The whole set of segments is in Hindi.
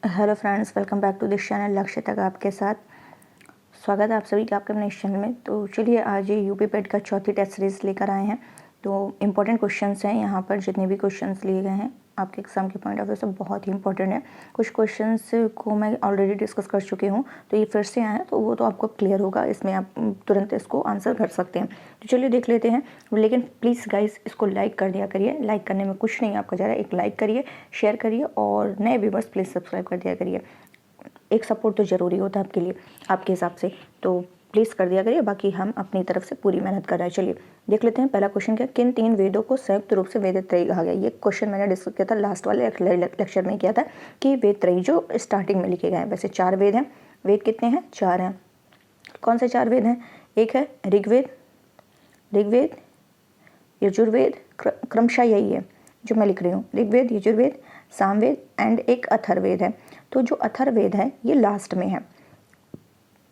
Hello friends, welcome back to this channel. लक्ष्य तक आपके साथ स्वागत है आप सभी का आपके अपने इस चैनल में। तो चलिए आज ये यूपी पेट का चौथी टेस्ट सीरीज़ लेकर आए हैं। तो इम्पोर्टेंट क्वेश्चंस हैं यहाँ पर, जितने भी क्वेश्चंस लिए गए हैं आपके एग्जाम के पॉइंट ऑफ व्यू से बहुत ही इंपॉर्टेंट है। कुछ क्वेश्चंस को मैं ऑलरेडी डिस्कस कर चुकी हूँ, तो ये फिर से आए हैं तो वो तो आपको क्लियर होगा, इसमें आप तुरंत इसको आंसर कर सकते हैं। तो चलिए देख लेते हैं, लेकिन प्लीज़ गाइज इसको लाइक कर दिया करिए। लाइक करने में कुछ नहीं आपका जा रहा है, एक लाइक करिए, शेयर करिए और नए व्यूवर्स प्लीज़ सब्सक्राइब कर दिया करिए। एक सपोर्ट तो ज़रूरी होता है आपके लिए, आपके हिसाब से, तो प्लीज़ कर दिया करिए। बाकी हम अपनी तरफ से पूरी मेहनत कर रहे हैं। चलिए देख लेते हैं। पहला क्वेश्चन क्या, किन 3 वेदों को संयुक्त रूप से वेद त्रयी कहा गया। ये क्वेश्चन मैंने डिस्कस किया था लास्ट वाले लेक्चर में, किया था कि वेद त्रयी जो स्टार्टिंग में लिखे गए हैं। वैसे 4 वेद हैं। वेद कितने हैं? 4 हैं। कौन से 4 वेद हैं? एक है ऋग्वेद, यजुर्वेद, क्रमशः यही है जो मैं लिख रही हूँ, ऋग्वेद, यजुर्वेद, सामवेद एंड एक अथर्ववेद है। तो जो अथर्ववेद है ये लास्ट में है,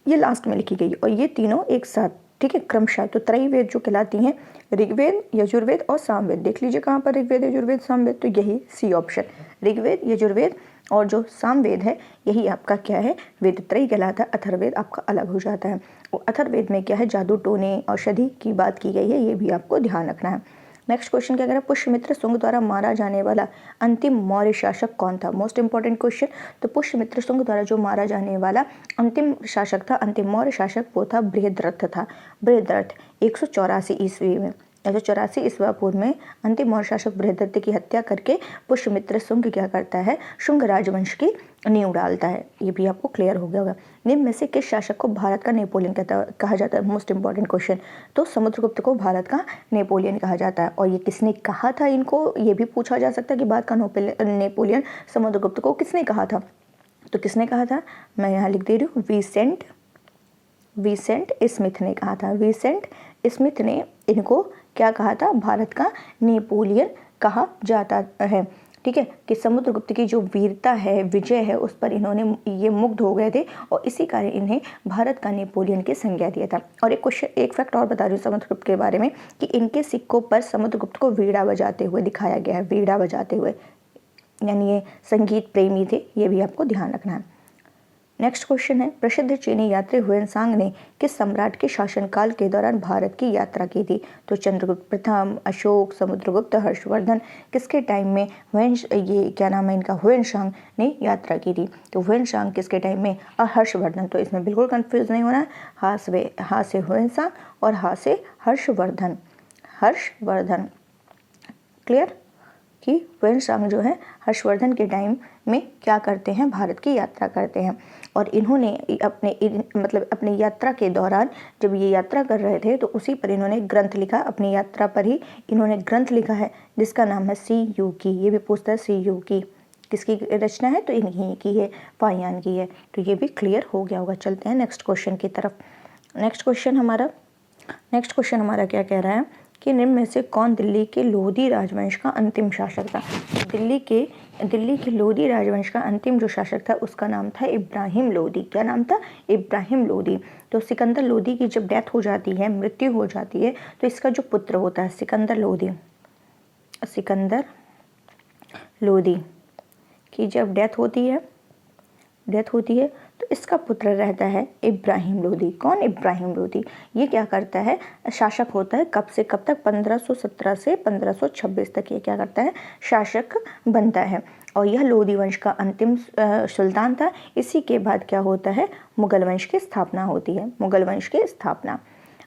ये लास्ट में लिखी गई और ये तीनों एक साथ, ठीक है, क्रमशः। तो त्रयी वेद जो कहलाती हैं ऋग्वेद, यजुर्वेद और सामवेद। देख लीजिए कहाँ पर ऋग्वेद, यजुर्वेद, सामवेद, तो यही सी ऑप्शन, ऋग्वेद, यजुर्वेद और जो सामवेद है यही आपका क्या है, वेद त्रयी कहलाता है। अथर्ववेद आपका अलग हो जाता है। और अथर्ववेद में क्या है, जादू टोने औषधि की बात की गई है, ये भी आपको ध्यान रखना है। नेक्स्ट क्वेश्चन क्या कह रहा है, पुष्यमित्र शुंग द्वारा मारा जाने वाला अंतिम मौर्य शासक कौन था। Most important question. तो पुष्यमित्र शुंग द्वारा जो मारा जाने वाला अंतिम शासक था, अंतिम मौर्य शासक, वो था बृहद्रथ था। बृहद्रथ 184 ईस्वी में, 184 ईस्वी पूर्व में अंतिम मौर्य शासक बृहद्रथ की हत्या करके पुष्यमित्र शुंग क्या करता है, शुंग राजवंश की नींव डालता है। ये भी आपको क्लियर हो गया होगा। निम्न में से किस शासक को भारत का नेपोलियन कहा जाता है। Most important question. तो समुद्रगुप्त को भारत का नेपोलियन कहा जाता है। और ये किसने कहा था, इनको ये भी पूछा जा सकता है कि भारत का नेपोलियन समुद्रगुप्त को किसने कहा था। तो किसने कहा था, मैं यहाँ लिख दे रही हूँ, विसेंट स्मिथ ने कहा था। विसेंट स्मिथ ने इनको क्या कहा था, भारत का नेपोलियन कहा जाता है। ठीक है, कि समुद्रगुप्त की जो वीरता है, विजय है, उस पर इन्होंने ये मुग्ध हो गए थे और इसी कारण इन्हें भारत का नेपोलियन की संज्ञा दिया था। और एक फैक्ट और बता रही हूँ समुद्रगुप्त के बारे में, कि इनके सिक्कों पर समुद्रगुप्त को वीणा बजाते हुए दिखाया गया है, वीणा बजाते हुए, यानी ये संगीत प्रेमी थे, ये भी आपको ध्यान रखना है। नेक्स्ट क्वेश्चन है, प्रसिद्ध चीनी यात्री हुएनसांग ने किस सम्राट के शासनकाल के दौरान भारत की यात्रा की थी। तो चंद्रगुप्त प्रथम, अशोक, समुद्रगुप्त, हर्षवर्धन, किसके टाइम में ये क्या नाम है इनका, हुएनसांग ने यात्रा की थी। तो हुएनसांग किसके टाइम में, और हर्षवर्धन। तो इसमें बिल्कुल कंफ्यूज नहीं होना है, हाँ से हुएनसांग और हाँ से हर्षवर्धन। क्लियर, कि हुएनसांग जो है हर्षवर्धन के टाइम में क्या करते हैं, भारत की यात्रा करते हैं। और इन्होंने अपनी यात्रा के दौरान, जब ये यात्रा कर रहे थे, तो उसी पर इन्होंने ग्रंथ लिखा, अपनी यात्रा पर ही इन्होंने ग्रंथ लिखा है जिसका नाम है सी यू की। ये भी पूछता है सी यू की किसकी रचना है, तो इन्हीं की है, फाहियान की है। तो ये भी क्लियर हो गया होगा। चलते हैं नेक्स्ट क्वेश्चन की तरफ। नेक्स्ट क्वेश्चन हमारा क्या कह रहा है कि निम्न में से कौन दिल्ली के लोधी राजवंश का अंतिम शासक था। दिल्ली के लोधी राजवंश का अंतिम जो शासक था उसका नाम था इब्राहिम लोधी। क्या नाम था, इब्राहिम लोधी। तो सिकंदर लोधी की जब डेथ हो जाती है, मृत्यु हो जाती है, तो इसका जो पुत्र होता है सिकंदर लोधी की जब डेथ होती है तो इसका पुत्र रहता है इब्राहिम लोधी। कौन, इब्राहिम लोधी। ये क्या करता है, शासक होता है कब से कब तक, 1517 से 1526 तक ये क्या करता है, शासक बनता है। और यह लोधी वंश का अंतिम सुल्तान था। इसी के बाद क्या होता है, मुगल वंश की स्थापना होती है। मुगल वंश की स्थापना।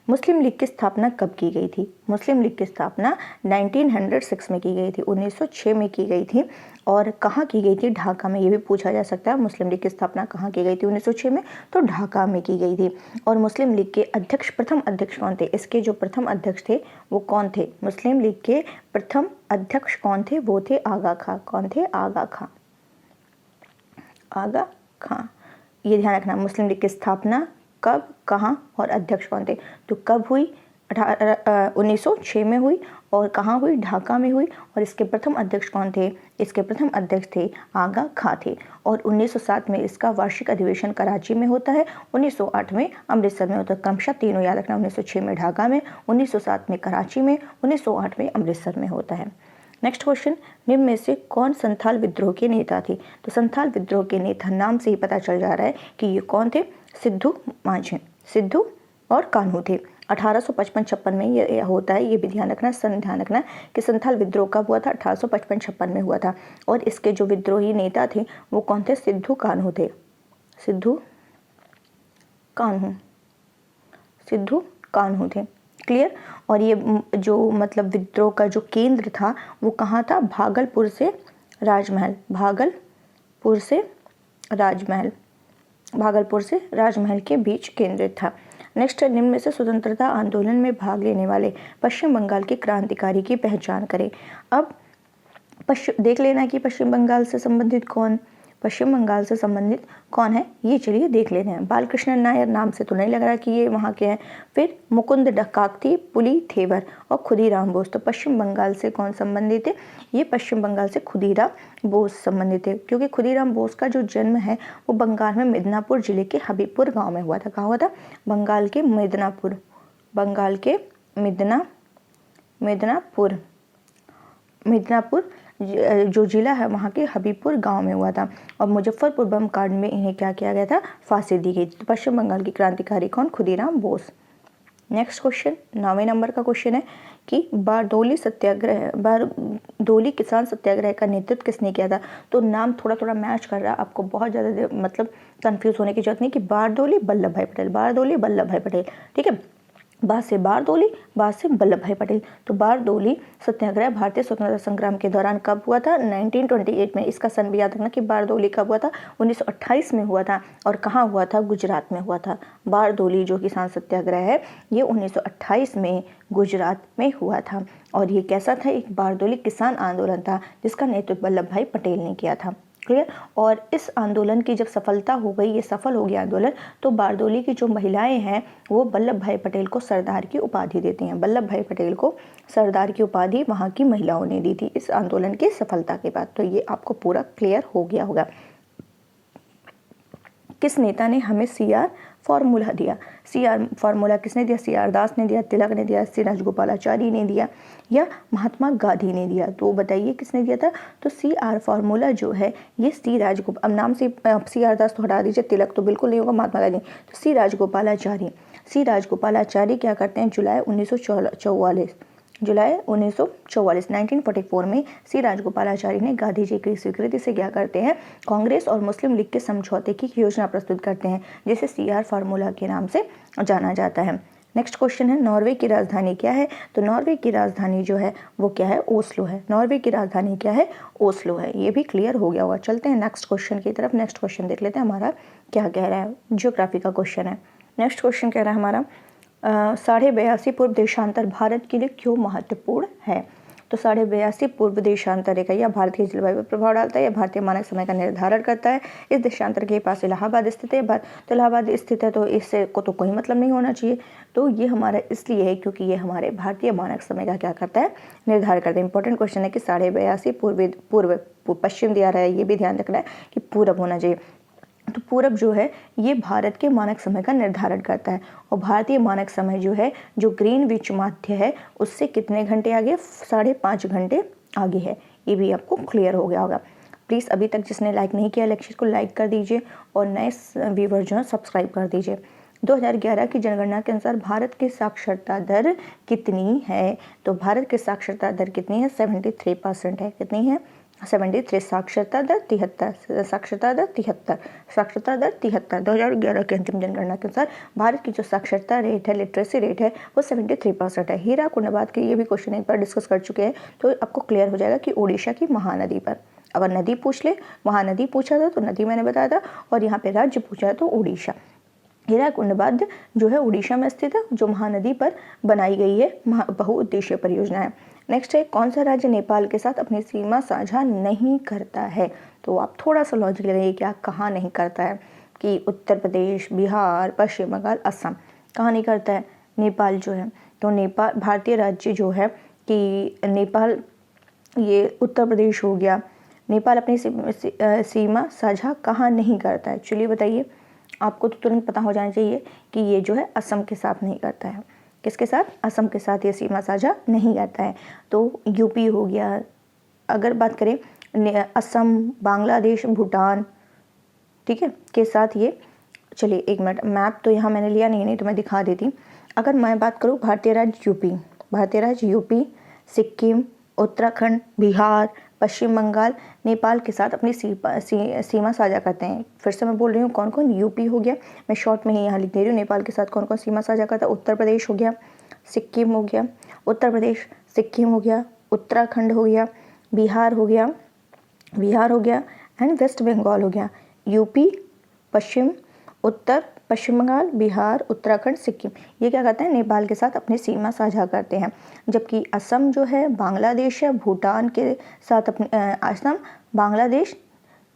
मुस्लिम लीग की स्थापना कब की गई थी। मुस्लिम लीग की स्थापना 1906 में की गई थी, 1906 में की गई थी। और कहाँ की गई थी, ढाका में। ये भी पूछा जा सकता है मुस्लिम लीग की स्थापना कहाँ की गई थी 1906 में, तो ढाका में की गई थी। और मुस्लिम लीग के प्रथम अध्यक्ष कौन थे, इसके जो प्रथम अध्यक्ष थे वो कौन थे, मुस्लिम लीग के प्रथम अध्यक्ष कौन थे, वो थे आगा खां। कौन थे, आगा खां। ये ध्यान रखना, मुस्लिम लीग की स्थापना कब, कहाँ और अध्यक्ष कौन थे। तो कब हुई, 1906 में हुई। और कहाँ हुई, ढाका में हुई। और इसके प्रथम अध्यक्ष कौन थे, इसके प्रथम अध्यक्ष थे आगा खां थे। और 1907 में इसका वार्षिक अधिवेशन कराची में होता है, 1908 में अमृतसर में होता है। क्रमशः तीनों याद रखना, 1906 में ढाका में, 1907 में कराची में, 1908 में अमृतसर में होता है। नेक्स्ट क्वेश्चन, निम्न में से कौन संथाल विद्रोह के नेता थे? तो संथाल विद्रोह के नेता नाम से ही पता चल जा रहा है कि ये कौन थे, सिद्धू माझी, सिद्धू और कान्हू थे। 1855-56 में ये होता है, ये भी ध्यान रखना, ध्यान रखना कि संथाल विद्रोह कब हुआ था, 1855-56 में हुआ था। और इसके जो विद्रोही नेता थे वो कौन थे, सिद्धू कान्हू थे, सिद्धू कान्हू, सिद्धू कान्हू थे। क्लियर। और ये जो मतलब विद्रोह का जो केंद्र था वो कहाँ था, भागलपुर से राजमहल, भागलपुर से राजमहल, भागलपुर से राजमहल के बीच केंद्रित था। नेक्स्ट, निम्न में से स्वतंत्रता आंदोलन में भाग लेने वाले पश्चिम बंगाल के क्रांतिकारी की पहचान करें। अब देख लेना कि पश्चिम बंगाल से संबंधित कौन, पश्चिम बंगाल से संबंधित कौन है, ये चलिए देख लेते हैं। बालकृष्ण नायर, नाम से तो नहीं लग रहा कि ये वहाँ के हैं। फिर मुकुंद डकाक्ती पुलिथेवर और खुदीराम बोस। तो पश्चिम बंगाल से कौन संबंधित है, ये पश्चिम बंगाल से खुदीराम बोस संबंधित है, क्योंकि खुदीराम बोस का जो जन्म है वो बंगाल में मिदनापुर जिले के हबीबपुर गाँव में हुआ था। कहाँ हुआ था, बंगाल के मिदनापुर, बंगाल के मिदनापुर जो जिला है वहाँ के हबीबपुर गांव में हुआ था। और मुजफ्फरपुर बम कांड में इन्हें क्या किया गया था, फांसी दी गई। तो पश्चिम बंगाल की क्रांतिकारी कौन, खुदीराम बोस। नेक्स्ट क्वेश्चन 9वें नंबर का क्वेश्चन है कि बारदोली किसान सत्याग्रह का नेतृत्व किसने किया था? तो नाम थोड़ा थोड़ा मैच कर रहा है, आपको बहुत ज़्यादा मतलब कंफ्यूज होने की जरूरत नहीं कि बारदोली वल्लभ भाई पटेल, बारदोली वल्लभ भाई पटेल, ठीक है। बाद से बारदोली, बाद से वल्लभ भाई पटेल। तो बारदोली सत्याग्रह भारतीय स्वतंत्रता संग्राम के दौरान कब हुआ था, 1928 में। इसका सन भी याद रखना कि बारदोली कब हुआ था, 1928 में हुआ था। और कहाँ हुआ था, गुजरात में हुआ था। बारदोली जो किसान सत्याग्रह है ये 1928 में गुजरात में हुआ था। और ये कैसा था, एक बारदोली किसान आंदोलन था जिसका नेतृत्व वल्लभ भाई पटेल ने किया था। क्लियर। और इस आंदोलन की जब सफलता हो गई, ये सफल हो गया आंदोलन, तो बारदोली की जो महिलाएं हैं वो वल्लभ भाई पटेल को सरदार की उपाधि देती हैं। वल्लभ भाई पटेल को सरदार की उपाधि वहाँ की महिलाओं ने दी थी इस आंदोलन की सफलता के बाद। तो ये आपको पूरा क्लियर हो गया होगा। किस नेता ने हमें CR फॉर्मूला दिया? CR फॉर्मूला किसने दिया, CR दास ने दिया, तिलक ने दिया, श्री राजगोपालाचारी ने दिया या महात्मा गांधी ने दिया? तो बताइए किसने दिया था। तो CR फॉर्मूला जो है ये श्री राजगोपाल, अब नाम से CR दास तो हटा दीजिए, तिलक तो बिल्कुल नहीं होगा, महात्मा गांधी। तो श्री राजगोपालाचारी, श्री राजगोपालाचारी क्या करते हैं, जुलाई 1944 में श्री राजगोपालाचारी ने गांधी जी की स्वीकृति से क्या करते हैं, कांग्रेस और मुस्लिम लीग के समझौते की योजना प्रस्तुत करते हैं, जिसे CR फार्मूला के नाम से जाना जाता है। नेक्स्ट क्वेश्चन है, नॉर्वे की राजधानी क्या है? तो नॉर्वे की राजधानी जो है वो क्या है, ओस्लो है। नॉर्वे की राजधानी क्या है, ओस्लो है। ये भी क्लियर हो गया होगा। चलते हैं नेक्स्ट क्वेश्चन की तरफ। नेक्स्ट क्वेश्चन देख लेते हैं हमारा क्या कह रहा है, ज्योग्राफी का क्वेश्चन है। नेक्स्ट क्वेश्चन कह रहा है हमारा 82.5 पूर्व देशांतर भारत के लिए क्यों महत्वपूर्ण है? तो 82.5 पूर्व देशांतर रेखा या भारत की जलवायु पर प्रभाव डालता है या भारतीय मानक समय का निर्धारण करता है। इस देशांतर के पास इलाहाबाद स्थित है, तो इलाहाबाद स्थित है तो इससे को तो कोई मतलब नहीं होना चाहिए। तो ये हमारा इसलिए है क्योंकि ये हमारे भारतीय मानक समय का क्या करता है, निर्धारण करता है। इंपॉर्टेंट क्वेश्चन है कि 82.5 पूर्व पश्चिम दिया रहा है, ये भी ध्यान रखना है कि पूरब होना चाहिए। तो पूरब जो है ये भारत के मानक समय का निर्धारण करता है। और भारतीय मानक समय जो है, जो ग्रीनविच माध्य है उससे कितने घंटे आगे, 5.5 घंटे आगे है। ये भी आपको क्लियर हो गया होगा। प्लीज़ अभी तक जिसने लाइक नहीं किया लेक्चर को लाइक कर दीजिए और नए व्यूवर जो है सब्सक्राइब कर दीजिए। 2011 की जनगणना के अनुसार भारत की साक्षरता दर कितनी है? तो भारत की साक्षरता दर कितनी है, 73% है। कितनी है, 73। साक्षरता दर 73, साक्षरता दर 73, साक्षरता दर 73। 2011 की अंतिम जनगणना के अनुसार भारत की जो साक्षरता रेट है, लिटरेसी रेट है, वो 73% है। हीरा कुंड के ये भी क्वेश्चन एक बार डिस्कस कर चुके हैं, तो आपको क्लियर हो जाएगा कि उड़ीसा की महानदी पर, अगर नदी पूछ ले, वहाँ नदी पूछा था तो नदी मैंने बताया था, और यहाँ पे राज्य पूछा है तो उड़ीसा। हीराकुंड बांध जो है उड़ीसा में स्थित है, जो महानदी पर बनाई गई है, बहुउद्देशीय परियोजना है। नेक्स्ट है, कौन सा राज्य नेपाल के साथ अपनी सीमा साझा नहीं करता है? तो आप थोड़ा सा लॉजिक लगाइए कि कहाँ नहीं करता है, कि उत्तर प्रदेश, बिहार, पश्चिम बंगाल, असम। कहाँ नहीं करता है, नेपाल जो है। तो नेपाल भारतीय राज्य जो है कि नेपाल, ये उत्तर प्रदेश हो गया। नेपाल अपनी सीमा साझा कहाँ नहीं करता है? चलिए बताइए, आपको तो तुरंत पता हो जाना चाहिए कि ये जो है असम के साथ नहीं करता है। किसके साथ? असम के साथ ये सीमा साझा नहीं करता है। तो यूपी हो गया, अगर बात करें असम, बांग्लादेश, भूटान, ठीक है, के साथ ये, चलिए एक मिनट, मैप तो यहाँ मैंने लिया नहीं तो मैं दिखा देती। अगर मैं बात करूँ भारतीय राज्य यूपी, सिक्किम, उत्तराखंड, बिहार, पश्चिम बंगाल, नेपाल के साथ अपनी सीमा साझा करते हैं। फिर से मैं बोल रही हूँ कौन कौन, यूपी हो गया, मैं शॉर्ट में ही यहाँ लिख दे रही हूँ, नेपाल के साथ कौन कौन सीमा साझा करता है, उत्तर प्रदेश हो गया, सिक्किम हो गया, उत्तर प्रदेश, सिक्किम हो गया, उत्तराखंड हो गया, बिहार हो गया एंड वेस्ट बंगाल हो गया। यूपी, पश्चिम बंगाल, बिहार, उत्तराखंड, सिक्किम, ये क्या करते हैं, नेपाल के साथ अपनी सीमा साझा करते हैं। जबकि असम जो है, बांग्लादेश है, भूटान के साथ अपनी असम, बांग्लादेश,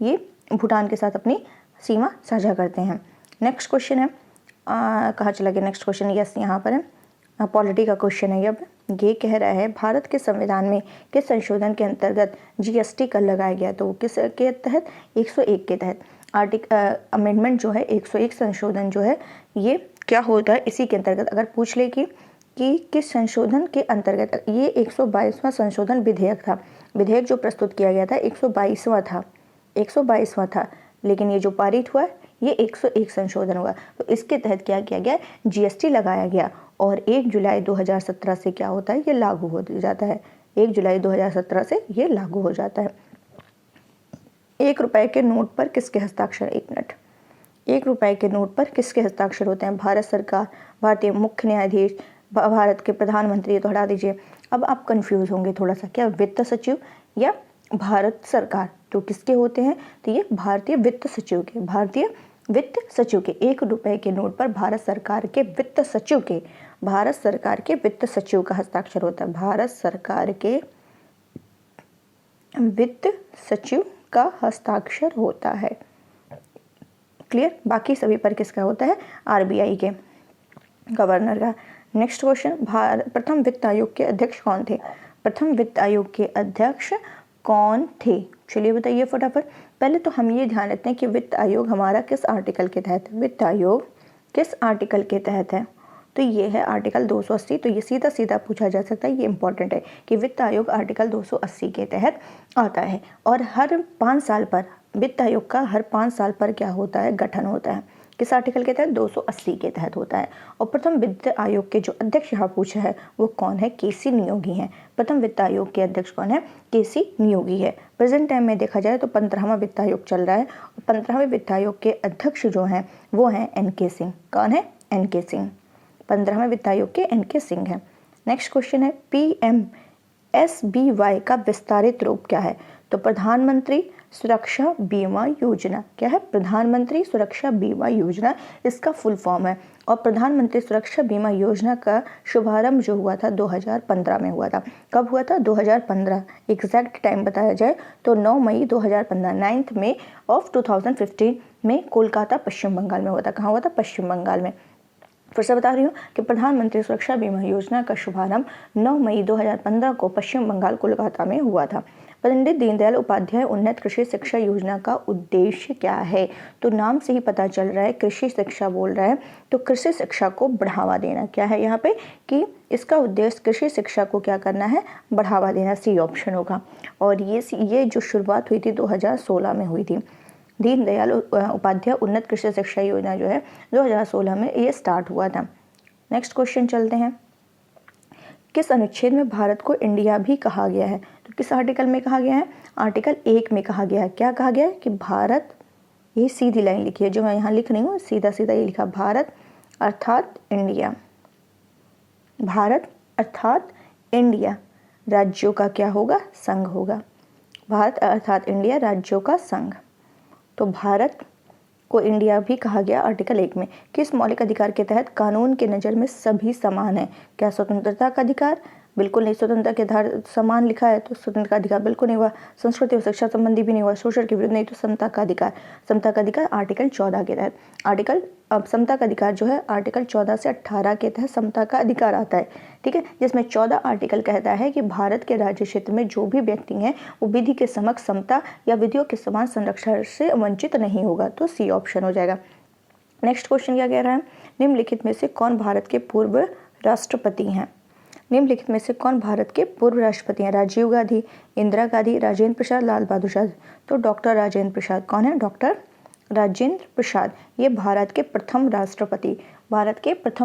ये भूटान के साथ अपनी सीमा साझा करते हैं। नेक्स्ट क्वेश्चन है, कहाँ चला गया नेक्स्ट क्वेश्चन, यस यहाँ पर है, पॉलिटी का क्वेश्चन है। ये कह रहा है भारत के संविधान में किस संशोधन के अंतर्गत जीएसटी कर लगाया गया, तो किस के तहत, 101 के तहत। अमेंडमेंट जो है 101 संशोधन जो है ये क्या होता है, इसी के अंतर्गत अगर पूछ ले कि किस संशोधन के अंतर्गत, ये 122वां संशोधन विधेयक था। विधेयक जो प्रस्तुत किया गया था 122वां था, लेकिन ये जो पारित हुआ ये 101 संशोधन हुआ। तो इसके तहत क्या किया गया, जीएसटी लगाया गया और 1 जुलाई 2017 से क्या होता है, ये लागू हो जाता है। 1 जुलाई 2017 से ये लागू हो जाता है। 1 रुपए के नोट पर किसके हस्ताक्षर, 1 मिनट, 1 रुपए के नोट पर किसके हस्ताक्षर होते हैं, भारत सरकार, भारतीय मुख्य न्यायाधीश, भारत के प्रधानमंत्री, तो हटा दीजिए। अब आप कंफ्यूज होंगे थोड़ा सा, क्या वित्त सचिव या भारत सरकार, तो किसके होते हैं, तो ये भारतीय वित्त सचिव के, 1 रुपए के नोट पर भारत सरकार के वित्त सचिव का हस्ताक्षर होता है। भारत सरकार के वित्त सचिव का हस्ताक्षर होता है। क्लियर, बाकी सभी पर किसका होता है, आरबीआई के गवर्नर का। नेक्स्ट क्वेश्चन, प्रथम वित्त आयोग के अध्यक्ष कौन थे, चलिए बताइए फटाफट। पहले तो हम ये ध्यान रखते हैं कि वित्त आयोग हमारा किस आर्टिकल के तहत, वित्त आयोग किस आर्टिकल के तहत है, तो ये है आर्टिकल 280। तो ये सीधा पूछा जा सकता है, ये इंपॉर्टेंट है कि वित्त आयोग आर्टिकल 280 के तहत आता है। और हर 5 साल पर वित्त आयोग का हर 5 साल पर क्या होता है, गठन होता है। किस आर्टिकल के तहत, 280 के तहत होता है। और प्रथम वित्त आयोग के जो अध्यक्ष यहाँ पूछा है वो कौन है, केसी नियोगी हैं। प्रथम वित्त आयोग के अध्यक्ष कौन है, केसी नियोगी है। प्रेजेंट टाइम में देखा जाए तो 15वां वित्त आयोग चल रहा है और 15वें वित्त आयोग के अध्यक्ष जो हैं वो हैं एन.के. सिंह। कौन है, एन.के. सिंह। 15वें वित्त आयोग के एन.के. सिंह है। नेक्स्ट क्वेश्चन है, PMSBY का विस्तारित रूप क्या है, तो प्रधानमंत्री सुरक्षा बीमा योजना। क्या है, प्रधानमंत्री सुरक्षा बीमा योजना इसका फुल फॉर्म है। और प्रधानमंत्री सुरक्षा बीमा योजना का शुभारंभ जो हुआ था 2015 में हुआ था। कब हुआ था, 2015। एग्जैक्ट टाइम बताया जाए तो 9 मई 2015, 9 मई ऑफ 2015 में कोलकाता, पश्चिम बंगाल में हुआ था। कहाँ हुआ था, पश्चिम बंगाल में। फिर से बता रही हूँ कि प्रधानमंत्री सुरक्षा बीमा योजना का शुभारंभ 9 मई 2015 को पश्चिम बंगाल, कोलकाता में हुआ था। पंडित दीनदयाल उपाध्याय उन्नत कृषि शिक्षा योजना का उद्देश्य क्या है, तो नाम से ही पता चल रहा है कृषि शिक्षा बोल रहा है, तो कृषि शिक्षा को बढ़ावा देना। क्या है यहाँ पे कि इसका उद्देश्य कृषि शिक्षा को क्या करना है, बढ़ावा देना, सी ऑप्शन होगा। और ये जो शुरुआत हुई थी 2016 में हुई थी। दीनदयाल उपाध्याय उन्नत कृषि शिक्षा योजना जो है 2016 में ये स्टार्ट हुआ था। नेक्स्ट क्वेश्चन चलते हैं, किस अनुच्छेद में भारत को इंडिया भी कहा गया है, तो किस आर्टिकल में कहा गया है, आर्टिकल 1 में कहा गया है। क्या कहा गया है कि भारत, ये सीधी लाइन लिखी है जो मैं यहाँ लिख रही हूँ, सीधा ये लिखा, भारत अर्थात इंडिया, भारत अर्थात इंडिया राज्यों का क्या होगा, संघ होगा। भारत अर्थात इंडिया राज्यों का संघ। तो भारत को इंडिया भी कहा गया आर्टिकल 1 में। किस मौलिक अधिकार के तहत कानून के नज़र में सभी समान है, क्या स्वतंत्रता का अधिकार, बिल्कुल नहीं। स्वतंत्रता के आधार समान लिखा है तो स्वतंत्रता का अधिकार बिल्कुल नहीं हुआ। संस्कृति और शिक्षा संबंधी भी नहीं हुआ। शोषण के विरुद्ध नहीं, तो समता का अधिकार, समता का अधिकार आर्टिकल 14 के तहत। समता का अधिकार जो है आर्टिकल 14 से 18 के तहत समता का अधिकार आता है, ठीक है, जिसमें 14 आर्टिकल कहता है कि भारत के राज्य क्षेत्र में जो भी व्यक्ति हैं वो विधि के समक्ष समता या विधियों के समान संरक्षण से वंचित नहीं होगा, तो सी ऑप्शन हो जाएगा। नेक्स्ट क्वेश्चन क्या कह रहा है, निम्नलिखित में से कौन भारत के पूर्व राष्ट्रपति हैं, निम्नलिखित में से कौन भारत के पूर्व राष्ट्रपति हैं? राजीव गांधी, इंदिरा गांधी, राजेंद्र प्रसाद, लाल बहादुर शास्त्री। तो डॉक्टर राजेंद्र प्रसाद कौन है? डॉक्टर राजेंद्र प्रसाद ये भारत के प्रथम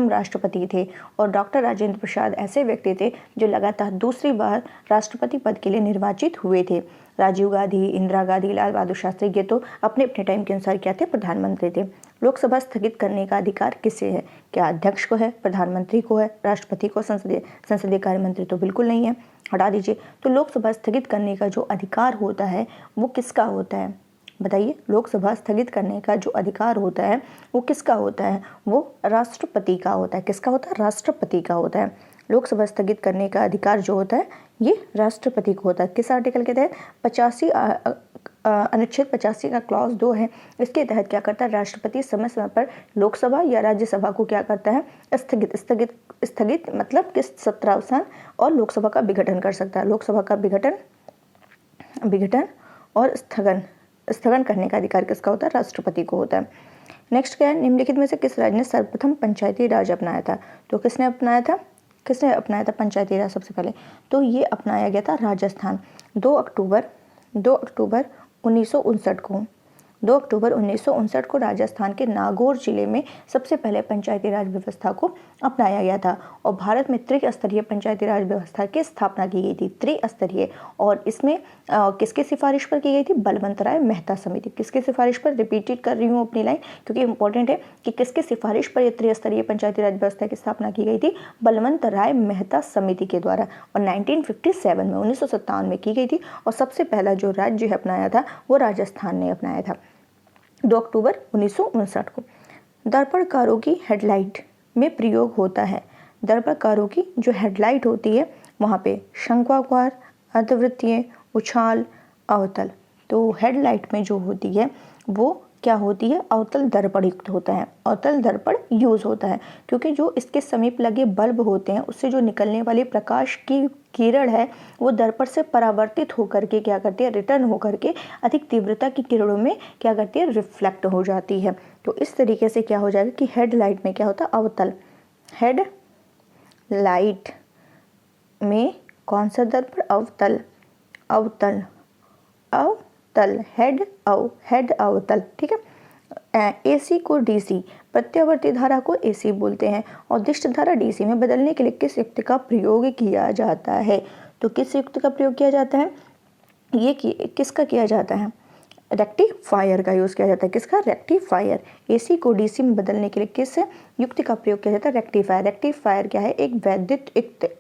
राष्ट्रपति थे। और डॉक्टर राजेंद्र प्रसाद ऐसे व्यक्ति थे जो लगातार दूसरी बार राष्ट्रपति पद के लिए निर्वाचित हुए थे। राजीव गांधी, इंदिरा गांधी, लाल बहादुर शास्त्री ये तो अपने अपने टाइम के अनुसार क्या थे? प्रधानमंत्री थे। लोकसभा स्थगित करने का अधिकार किसे है? क्या अध्यक्ष को है, प्रधानमंत्री को है, राष्ट्रपति को, संसदीय कार्य मंत्री तो बिल्कुल नहीं है, हटा दीजिए। तो लोकसभा स्थगित करने का जो अधिकार होता है वो किसका होता है? बताइए, लोकसभा स्थगित करने का जो अधिकार होता है वो किसका होता है? वो राष्ट्रपति का होता है। किसका होता है? राष्ट्रपति का होता है। लोकसभा स्थगित करने का अधिकार जो होता है ये राष्ट्रपति को होता है। किस आर्टिकल के तहत? 85 अनुच्छेद 85 का क्लॉज 2 है। इसके तहत क्या करता है? राष्ट्रपति समय समय पर लोकसभा या राज्यसभा को क्या करता है? स्थगित मतलब किस सत्रावसान और लोकसभा का विघटन कर सकता है। लोकसभा का विघटन और स्थगन करने का अधिकार किसका होता है? राष्ट्रपति को होता है। नेक्स्ट क्या है? निम्नलिखित में से किस राज्य ने सर्वप्रथम पंचायती राज अपनाया था? तो किसने अपनाया था पंचायती राज सबसे पहले? तो ये अपनाया गया था राजस्थान। 2 अक्टूबर 1959 को 2 अक्टूबर 1959 को राजस्थान के नागौर जिले में सबसे पहले पंचायती राज व्यवस्था को अपनाया गया था। और भारत में त्रिस्तरीय पंचायती राज व्यवस्था की स्थापना की गई थी, त्रिस्तरीय। और इसमें किसकी सिफारिश पर की गई थी? बलवंत राय मेहता समिति। किसकी सिफारिश पर? रिपीटेड कर रही हूँ अपनी लाइन क्योंकि इंपॉर्टेंट है कि किसकी सिफारिश पर यह त्रिस्तरीय पंचायती राज व्यवस्था की स्थापना की गई थी? बलवंत राय मेहता समिति के द्वारा। और 1957 में की गई थी। और सबसे पहला जो राज्य अपनाया था वो राजस्थान ने अपनाया था 2 अक्टूबर 1959 को। दर्पणकारों की हेडलाइट में प्रयोग होता है। दर्पणकारों की जो हेडलाइट होती है वहाँ पे शंक्वाकार, अर्धवृत्तीय, उछाल, अवतल। तो हेडलाइट में जो होती है वो क्या होती है? अवतल दर्पण युक्त होता है। अवतल दर्पण यूज होता है क्योंकि जो इसके समीप लगे बल्ब होते हैं उससे जो निकलने वाली प्रकाश की किरण है वो दर्पण से परावर्तित होकर के क्या करती है? रिटर्न होकर के अधिक तीव्रता की किरणों में क्या करती है? रिफ्लेक्ट हो जाती है। तो इस तरीके से क्या हो जाएगा कि हेडलाइट में क्या होता है? अवतल। हेडलाइट में कौन सा दर्पण? अवतल। हेड अवतल। ठीक है। एसी को डीसी, प्रत्यावर्ती धारा को एसी बोलते हैं। और दिष्ट धारा डीसी में बदलने के लिए किस युक्ति का प्रयोग किया जाता है? तो किस युक्ति का प्रयोग किया जाता है? ये किसका किया जाता है? रेक्टिफायर का यूज किया जाता है। किसका? रेक्टिफायर। एसी को डीसी में बदलने के लिए किस युक्ति का प्रयोग किया जाता है? रेक्टिफायर। रेक्टिफायर क्या है? एक वैद्युत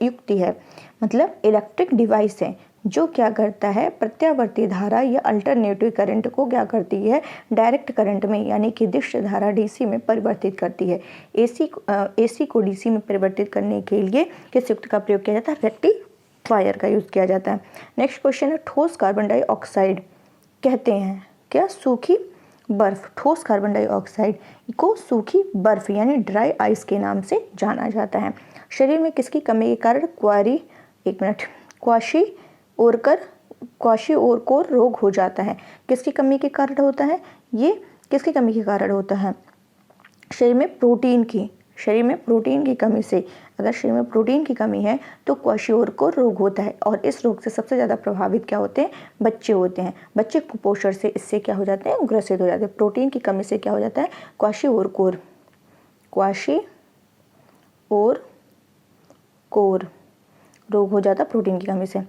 युक्ति है, मतलब इलेक्ट्रिक डिवाइस है जो क्या करता है? प्रत्यावर्ती धारा या अल्टरनेटिव करंट को क्या करती है? डायरेक्ट करंट में यानी कि दिष्ट धारा डीसी में परिवर्तित करती है। एसी को डीसी में परिवर्तित करने के लिए किस युक्ति का प्रयोग किया जाता है? रेक्टिफायर का यूज किया जाता है। नेक्स्ट क्वेश्चन है, ठोस कार्बन डाइऑक्साइड कहते हैं क्या? सूखी बर्फ। ठोस कार्बन डाइऑक्साइड को सूखी बर्फ यानी ड्राई आइस के नाम से जाना जाता है। शरीर में किसकी कमी के कारण क्वाशियोरकोर रोग हो जाता है? किसकी कमी के कारण होता है? ये किसकी कमी के कारण होता है? शरीर में प्रोटीन की कमी से। अगर शरीर में प्रोटीन की कमी है तो क्वाशियोरकोर रोग होता है। और इस रोग से सबसे ज़्यादा प्रभावित क्या होते हैं? बच्चे होते हैं। बच्चे कुपोषण से इससे क्या हो जाते हैं? ग्रसित हो जाते हैं। प्रोटीन की कमी से क्या हो जाता है? क्वाशियोरकोर रोग हो जाता है प्रोटीन की कमी से।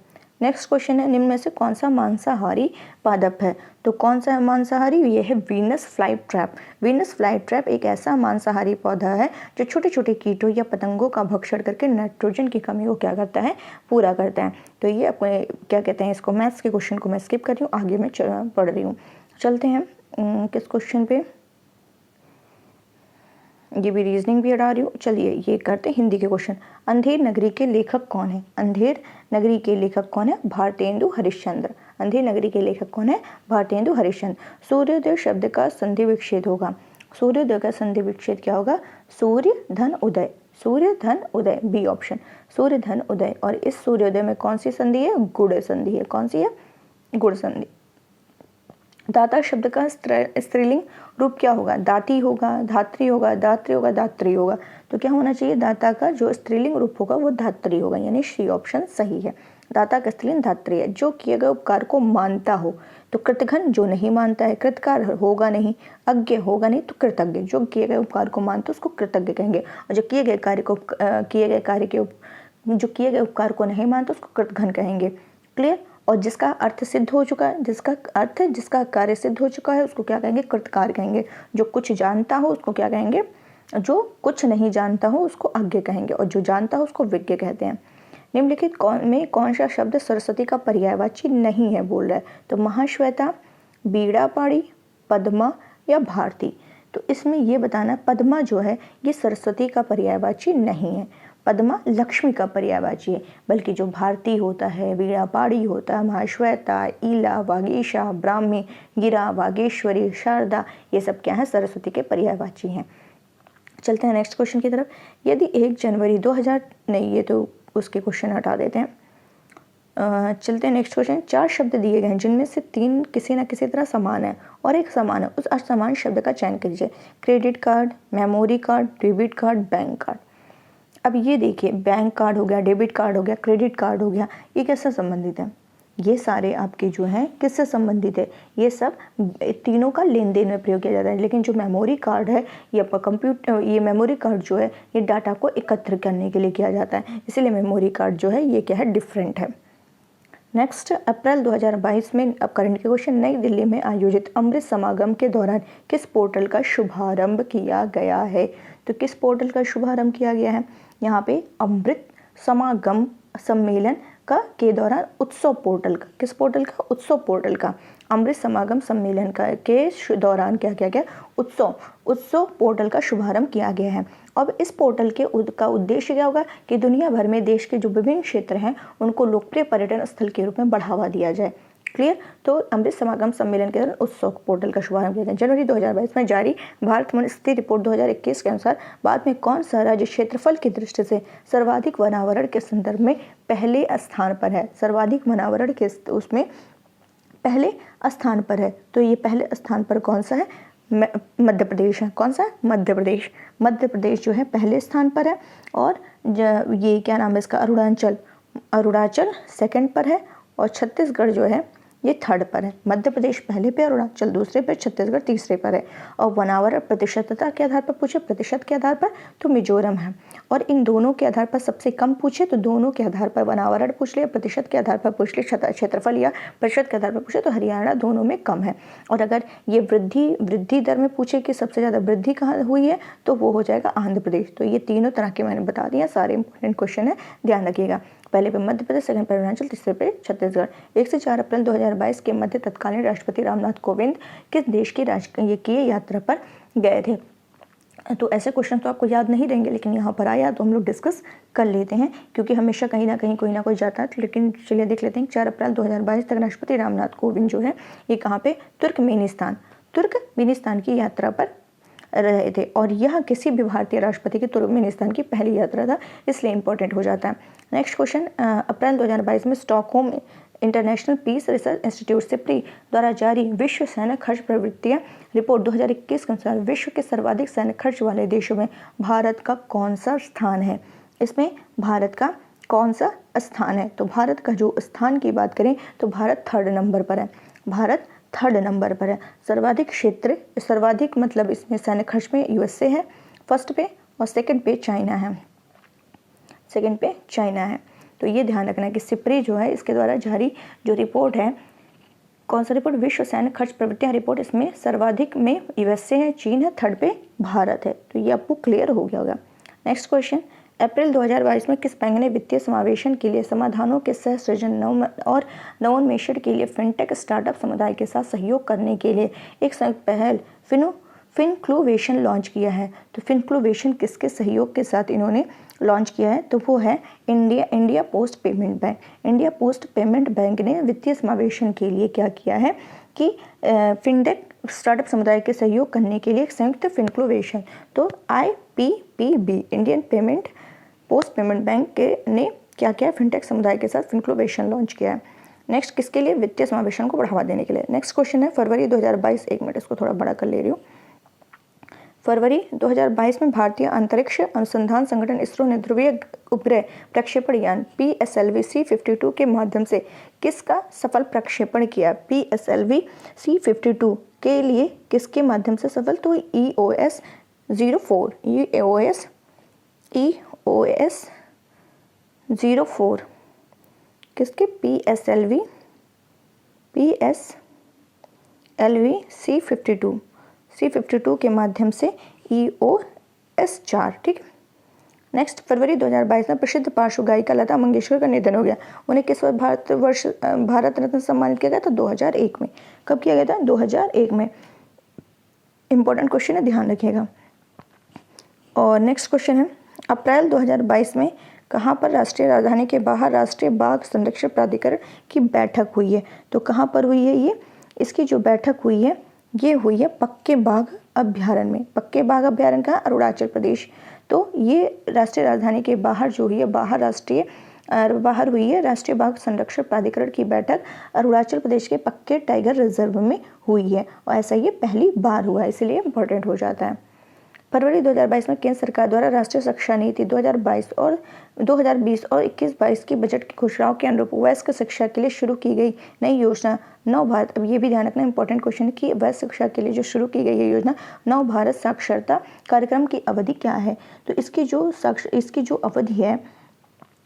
नेक्स्ट क्वेश्चन है, निम्न में से कौन सा मांसाहारी पादप है? तो कौन सा मांसाहारी? ये है वीनस फ्लाईट्रैप। वीनस फ्लाईट्रैप एक ऐसा मांसाहारी पौधा है जो छोटे छोटे कीटों या पतंगों का भक्षण करके नाइट्रोजन की कमी को क्या करता है? पूरा करता है। तो ये अपने क्या कहते हैं इसको? मैथ्स के क्वेश्चन को मैं स्किप कर रही हूँ, आगे मैं पढ़ रही हूँ। चलते हैं किस क्वेश्चन पे? ये भी रीजनिंग भी हटा रही हूँ। चलिए ये करते हैं हिंदी के क्वेश्चन। अंधेर नगरी के लेखक कौन है? अंधेर नगरी के लेखक कौन है? भारतेंदु हरिश्चंद्र। अंधेर नगरी के लेखक कौन है? भारतेंदु हरिश्चंद्र। सूर्योदय शब्द का संधि विच्छेद होगा। सूर्योदय का संधि विच्छेद क्या होगा? सूर्य धन उदय। सूर्य धन उदय, बी ऑप्शन, सूर्य धन उदय। और इस सूर्योदय में कौन सी संधि है? गुण संधि है। कौन सी है? गुण संधि। दाता शब्द का स्त्रीलिंग रूप क्या होगा? दाती होगा, धात्री होगा, दात्री होगा, दात्री होगा। तो क्या होना चाहिए? दाता का जो स्त्रीलिंग रूप होगा वो धात्री होगा, यानी सी ऑप्शन सही है। दाता का स्त्रीलिंग धात्री है। जो किए गए उपकार को मानता हो, तो कृतघ्न जो नहीं मानता है, कृतकार होगा नहीं, अज्ञ होगा नहीं, तो कृतज्ञ। जो किए गए उपकार को मानते उसको कृतज्ञ कहेंगे, और जो किए गए उपकार को नहीं मानते उसको कृतघ्न कहेंगे। क्लियर? और जिसका अर्थ सिद्ध हो चुका है, जिसका कार्य सिद्ध हो चुका है उसको क्या कहेंगे? कृतकार कहेंगे। जो कुछ जानता हो उसको क्या कहेंगे? जो कुछ नहीं जानता हो उसको अज्ञ कहेंगे, और जो जानता हो उसको विज्ञ कहते हैं। निम्नलिखित कौन सा शब्द सरस्वती का पर्यायवाची नहीं है बोल रहा है? तो महाश्वेता, बीड़ापाड़ी, पद्मा या भारती। तो इसमें ये बताना, पद्मा जो है ये सरस्वती का पर्यायवाची नहीं है, पद्मा लक्ष्मी का पर्यायवाची है। बल्कि जो भारती होता है, बीड़ापाड़ी होता है, महाश्वेता, ईला, वागीशा, ब्राह्मी, गिरा, वागेश्वरी, शारदा, ये सब क्या है? सरस्वती के पर्यायवाची हैं। चलते हैं नेक्स्ट क्वेश्चन की तरफ। यदि 1 जनवरी 2000 नहीं, ये तो उसके क्वेश्चन हटा देते हैं। चलते हैं नेक्स्ट क्वेश्चन। 4 शब्द दिए गए हैं जिनमें से 3 किसी न किसी तरह समान है और एक समान है, उस असमान शब्द का चयन कीजिए। Credit card, memory card, debit card, bank card. अब ये देखिए, बैंक कार्ड हो गया, डेबिट कार्ड हो गया, क्रेडिट कार्ड हो गया, ये किससे संबंधित है? ये सारे आपके जो हैं किससे संबंधित है? ये सब तीनों का लेन देन में प्रयोग किया जाता है। लेकिन जो मेमोरी कार्ड है ये मेमोरी कार्ड जो है ये डाटा को एकत्र करने के लिए किया जाता है, इसीलिए मेमोरी कार्ड जो है ये क्या है? डिफरेंट है। नेक्स्ट, अप्रैल 2022 में अब करंट के क्वेश्चन। नई दिल्ली में आयोजित अमृत समागम के दौरान किस पोर्टल का शुभारंभ किया गया है? तो किस पोर्टल का शुभारंभ किया गया है? यहाँ पे अमृत समागम सम्मेलन के दौरान उत्सव पोर्टल का, किस पोर्टल का? उत्सव पोर्टल का। अमृत समागम सम्मेलन के दौरान क्या किया गया? उत्सव पोर्टल का शुभारंभ किया गया है। अब इस पोर्टल का उद्देश्य क्या होगा? कि दुनिया भर में देश के जो विभिन्न क्षेत्र हैं उनको लोकप्रिय पर्यटन स्थल के रूप में बढ़ावा दिया जाए। क्लियर? तो अमृत समागम सम्मेलन के दौरान उत्सव पोर्टल का शुभारंभ किया गया। जनवरी 2022 में जारी भारत वन स्थिति रिपोर्ट 2021 के अनुसार बाद में कौन सा राज्य क्षेत्रफल की दृष्टि से सर्वाधिक वनावरण के संदर्भ में पहले स्थान पर है? सर्वाधिक वनावरण के उसमें पहले स्थान पर है। तो ये पहले स्थान पर कौन सा है? मध्य प्रदेश है। कौन सा? मध्य प्रदेश। मध्य प्रदेश जो है पहले स्थान पर है। और ये क्या नाम है इसका? अरुणाचल सेकंड पर है, और छत्तीसगढ़ जो है ये थर्ड पर है। मध्य प्रदेश पहले पे, अरुणाचल दूसरे पे, छत्तीसगढ़ तीसरे पर है। और वनावरण प्रतिशतता के आधार पर पूछे, प्रतिशत के आधार पर, तो मिजोरम है। और इन दोनों के आधार पर सबसे कम पूछे तो दोनों के आधार पर वनावरण पूछ लिया, प्रतिशत के आधार पर पूछ लिया, क्षेत्रफल या प्रतिशत के आधार पर पूछे तो हरियाणा दोनों में कम है। और अगर ये वृद्धि दर में पूछे कि सबसे ज़्यादा वृद्धि कहाँ हुई है तो वो हो जाएगा आंध्र प्रदेश। तो ये तीनों तरह के मैंने बता दिया, सारे इंपॉर्टेंट क्वेश्चन है, ध्यान रखिएगा। पहले पे मध्य प्रदेश, सेकंड पे अरुणाचल, तीसरे पे छत्तीसगढ़। 1 से 4 अप्रैल 2022 के मध्य तत्कालीन राष्ट्रपति रामनाथ कोविंद किस देश की यात्रा पर गए थे? तो ऐसे क्वेश्चन तो आपको याद नहीं रहेंगे, लेकिन यहाँ पर आया तो हम लोग डिस्कस कर लेते हैं, क्योंकि हमेशा कहीं ना कहीं कोई ना कोई जाता है। लेकिन चलिए देख लेते हैं। 4 अप्रैल 2022 तक राष्ट्रपति रामनाथ कोविंद जो है ये कहाँ पे? तुर्कमेनिस्तान की यात्रा पर रहे थे। और यह किसी भी भारतीय राष्ट्रपति की तुर्कमेनिस्तान की पहली यात्रा था, इसलिए इंपॉर्टेंट हो जाता है। नेक्स्ट क्वेश्चन, अप्रैल 2022 में Stockholm International Peace Research Institute SIPRI द्वारा जारी विश्व सैन्य खर्च प्रवृत्तियां रिपोर्ट 2021 के अनुसार विश्व के सर्वाधिक सैन्य खर्च वाले देशों में भारत का कौन सा स्थान है? इसमें भारत का कौन सा स्थान है? तो भारत का जो स्थान की बात करें तो भारत 3rd नंबर पर है। भारत 3rd नंबर पर है। सर्वाधिक मतलब इसमें सैन्य खर्च में यूएसए है फर्स्ट पे, और सेकंड पे चाइना है। तो ये ध्यान रखना है कि सिप्री जो है इसके द्वारा जारी जो रिपोर्ट है, कौन सा रिपोर्ट? विश्व सैन्य खर्च प्रवृत्तियां रिपोर्ट। इसमें सर्वाधिक में यूएसए है, चीन है, 3rd पे भारत है। तो ये आपको क्लियर हो गया होगा। नेक्स्ट क्वेश्चन, अप्रैल 2022 में किस बैंक ने वित्तीय समावेशन के लिए समाधानों के सह सृजन और नवोन्मेषण के लिए फिनटेक स्टार्टअप समुदाय के साथ सहयोग करने के लिए एक संयुक्त पहल फिनक्लूवेशन लॉन्च किया है? तो फिनक्लूवेशन किसके सहयोग के साथ इन्होंने लॉन्च किया है? तो वो है India post payment bank. India post payment bank ने वित्तीय समावेशन के लिए क्या किया है कि फिनटेक स्टार्टअप समुदाय के सहयोग करने के लिए एक संयुक्त फिनक्लूवेशन, तो IPPB Indian post payment bank ने क्या किया? फिनटेक समुदाय के साथ फिनक्लूवेशन लॉन्च किया है। नेक्स्ट किसके लिए? वित्तीय समावेशन को बढ़ावा देने के लिए। नेक्स्ट क्वेश्चन है फरवरी 2022, 1 मिनट इसको थोड़ा बड़ा कर ले रही हूँ। फरवरी 2022 में भारतीय अंतरिक्ष अनुसंधान संगठन इसरो ने ध्रुवीय उपग्रह प्रक्षेपण यान PSLV C-52 के माध्यम से किसका सफल प्रक्षेपण किया? PSLV C-52 के लिए किसके माध्यम से सफल? तो EOS 04 किसके? PSLV C-52 के माध्यम से EOS 4। ठीक है। नेक्स्ट फरवरी 2022 में प्रसिद्ध पार्श्व गायिका लता मंगेशकर का निधन हो गया। उन्हें किस वर्ष भारत रत्न सम्मानित किया गया था? 2001 में। कब किया गया था? 2001 में। इंपॉर्टेंट क्वेश्चन है, ध्यान रखिएगा। और नेक्स्ट क्वेश्चन है अप्रैल 2022 में कहाँ पर राष्ट्रीय राजधानी के बाहर राष्ट्रीय बाघ संरक्षण प्राधिकरण की बैठक हुई है? तो कहाँ पर हुई है ये? इसकी जो बैठक हुई है ये हुई है पक्के बाघ अभ्यारण्य में। पक्के बाघ अभ्यारण्य कहाँ? अरुणाचल प्रदेश। तो ये राष्ट्रीय राजधानी के बाहर जो हुई है बाहर हुई है राष्ट्रीय बाघ संरक्षण प्राधिकरण की बैठक अरुणाचल प्रदेश के पक्के टाइगर रिजर्व में हुई है और ऐसा ये पहली बार हुआ है, इसलिए इम्पोर्टेंट हो जाता है। फरवरी 2022 में केंद्र सरकार द्वारा राष्ट्रीय शिक्षा नीति 2020 और 21-22 की बजट की घोषणाओं के अनुरूप वयस्क शिक्षा के लिए शुरू की गई नई योजना नव भारत। अब ये भी ध्यान रखना इंपॉर्टेंट क्वेश्चन है कि वयस्क शिक्षा के लिए जो शुरू की गई है योजना नव भारत साक्षरता कार्यक्रम की अवधि क्या है? तो इसकी जो अवधि है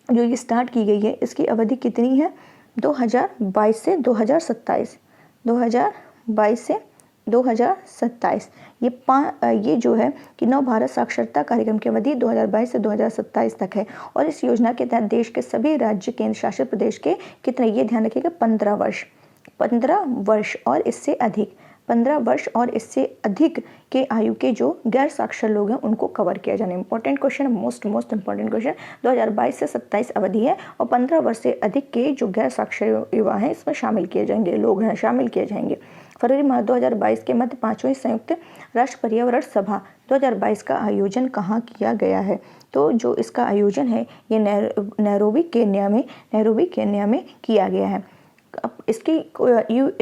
जो ये स्टार्ट की गई है इसकी अवधि कितनी है? 2022 से 2027। 2022 से 2027 ये जो है कि नव भारत साक्षरता कार्यक्रम की अवधि 2022 से 2027 तक है और इस योजना के तहत देश के सभी राज्य केंद्र शासित प्रदेश के कितने, ये ध्यान रखिएगा, 15 वर्ष और इससे अधिक 15 वर्ष और इससे अधिक के आयु के जो गैर साक्षर लोग हैं उनको कवर किया जाना। Important question, most important question. 2022 से 27 अवधि है और 15 वर्ष से अधिक के जो गैर साक्षर युवा हैं इसमें शामिल किए जाएंगे। फरवरी माह 2022 के मध्य 5वीं संयुक्त राष्ट्र पर्यावरण सभा 2022 का आयोजन कहाँ किया गया है? तो जो इसका आयोजन है ये नैरोबी केन्या में किया गया है। अब इसकी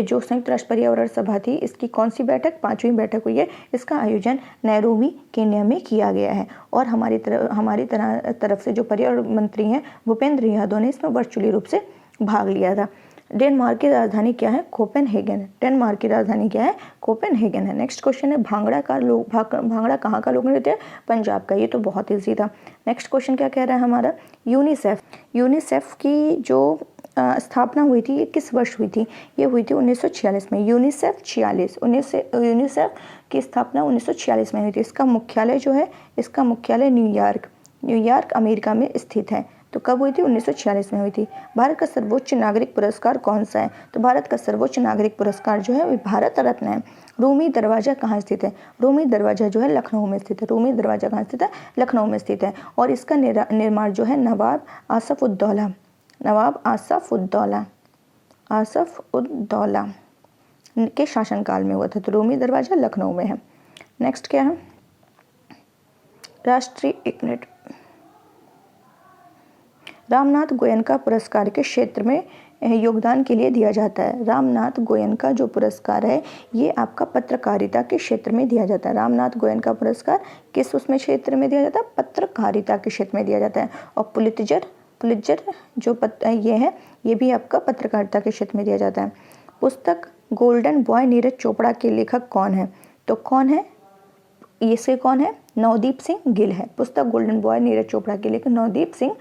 जो संयुक्त राष्ट्र पर्यावरण सभा थी इसकी कौन सी बैठक? 5वीं बैठक हुई है। इसका आयोजन नैरोबी केन्या में किया गया है और हमारी तरफ से जो पर्यावरण मंत्री हैं भूपेंद्र यादव ने इसमें वर्चुअली रूप से भाग लिया था। डेनमार्क की राजधानी क्या है? कोपेनहेगन है। नेक्स्ट क्वेश्चन है भांगड़ा कहाँ का लोक नृत्य है? पंजाब का। ये तो बहुत ईजी था। नेक्स्ट क्वेश्चन क्या कह रहा है हमारा? यूनिसेफ की जो स्थापना हुई थी ये किस वर्ष हुई थी? ये हुई थी 1946 में। यूनिसेफ की स्थापना 1946 में हुई थी। इसका मुख्यालय न्यूयॉर्क अमेरिका में स्थित है। तो कब हुई थी? 1946 में हुई थी। भारत का सर्वोच्च नागरिक पुरस्कार कौन सा है? तो भारत का सर्वोच्च नागरिक पुरस्कार जो है वो भारत रत्न है। रूमी दरवाजा कहाँ स्थित है? रूमी दरवाजा जो है लखनऊ में स्थित है। लखनऊ में स्थित है और इसका निर्माण जो है नवाब आसफ उद्दौला के शासनकाल में हुआ था। तो रूमी दरवाजा लखनऊ में है। नेक्स्ट क्या है? रामनाथ गोयनका पुरस्कार के क्षेत्र में योगदान के लिए दिया जाता है। रामनाथ गोयनका जो पुरस्कार है ये आपका पत्रकारिता के क्षेत्र में दिया जाता है। रामनाथ गोयनका पुरस्कार किस क्षेत्र में दिया जाता है? पत्रकारिता के क्षेत्र में दिया जाता है। और पुलित्जर जो ये है ये भी आपका पत्रकारिता के क्षेत्र में दिया जाता है। पुस्तक गोल्डन बॉय नीरज चोपड़ा के लेखक कौन है? तो कौन है? नवदीप सिंह गिल है। पुस्तक गोल्डन बॉय नीरज चोपड़ा के लेखक नवदीप सिंह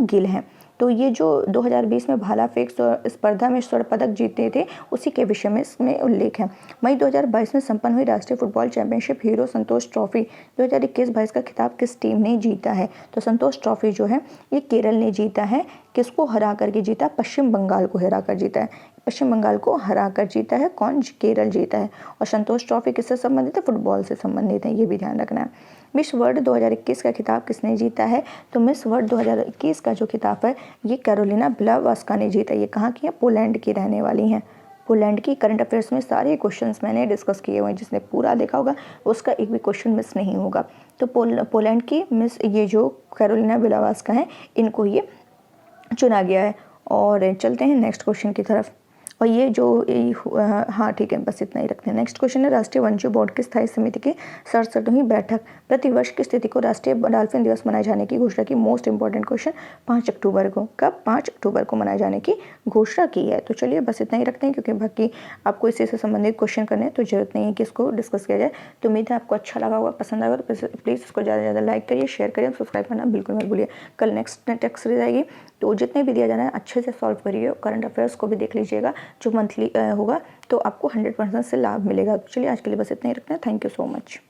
गिल है। तो ये जो 2020 में भाला फेंक स्पर्धा में स्वर्ण पदक जीते थे उसी के विषय में इसमें उल्लेख है। मई 2022 में संपन्न हुई राष्ट्रीय फुटबॉल चैंपियनशिप हीरो संतोष ट्रॉफी 2021-22 का खिताब किस टीम ने जीता है? तो संतोष ट्रॉफी जो है ये केरल ने जीता है। किसको हरा करके जीता? पश्चिम बंगाल को हरा कर जीता है। कौन? केरल जीता है। और संतोष ट्रॉफी किससे संबंधित है? फुटबॉल से संबंधित है, ये भी ध्यान रखना है। मिस वर्ल्ड 2021 का खिताब किसने जीता है? तो मिस वर्ल्ड 2021 का जो खिताब है ये कैरोलिना ब्लावास्का ने जीता। ये कहाँ की है? पोलैंड की रहने वाली हैं। पोलैंड की करंट अफेयर्स में सारे क्वेश्चंस मैंने डिस्कस किए हुए हैं। जिसने पूरा देखा होगा उसका एक भी क्वेश्चन मिस नहीं होगा। तो पोलैंड की मिस ये जो कैरोलिना ब्लावास्का हैं इनको ये चुना गया है। और चलते हैं नेक्स्ट क्वेश्चन की तरफ। और ये जो हाँ ठीक है, बस इतना ही रखते हैं। नेक्स्ट क्वेश्चन है, राष्ट्रीय वन्यजीव बोर्ड की स्थायी समिति की 67वीं बैठक प्रतिवर्ष की स्थिति को राष्ट्रीय डॉल्फिन दिवस मनाए जाने की घोषणा की। मोस्ट इंपॉर्टेंट क्वेश्चन 5 अक्टूबर को, कब? 5 अक्टूबर को मनाए जाने की घोषणा की है। तो चलिए बस इतना ही रखते हैं, क्योंकि बाकी आपको इसी से संबंधित क्वेश्चन करने हैं तो जरूरत नहीं है कि इसको डिस्कस किया जाए। तो उम्मीद है आपको अच्छा लगा होगा, पसंद आएगा। तो प्लीज़ इसको ज़्यादा से ज़्यादा लाइक करिए, शेयर करिए, सब्सक्राइब करना बिल्कुल मत भूलिए। कल नेक्स्ट टेक्स्ट सीरीज आएगी, तो जितने भी दिया जाना है अच्छे से सॉल्व करिए। करंट अफेयर्स को भी देख लीजिएगा जो मंथली होगा, तो आपको 100% से लाभ मिलेगा। तो चलिए आज के लिए बस इतना ही रखते हैं। Thank you so much.